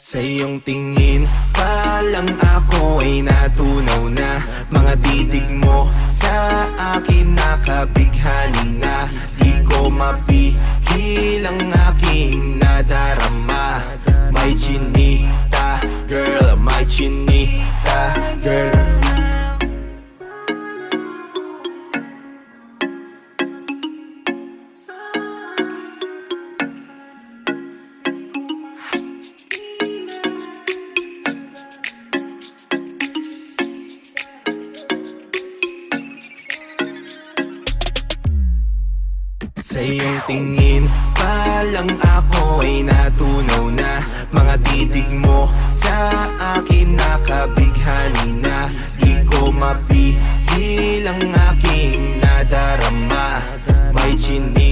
Sa iyong tingin pa lang ako ay natunaw na. Mga titig mo sa akin nakabighani na. Di ko mapigil ang aking nadarama. May chinita, girl, may chinita, girl. Sa iyong tingin pa lang ako ay natunaw na. Mga titig mo sa akin nakabighani na. Di ko mapigil ang aking nadarama. May chinita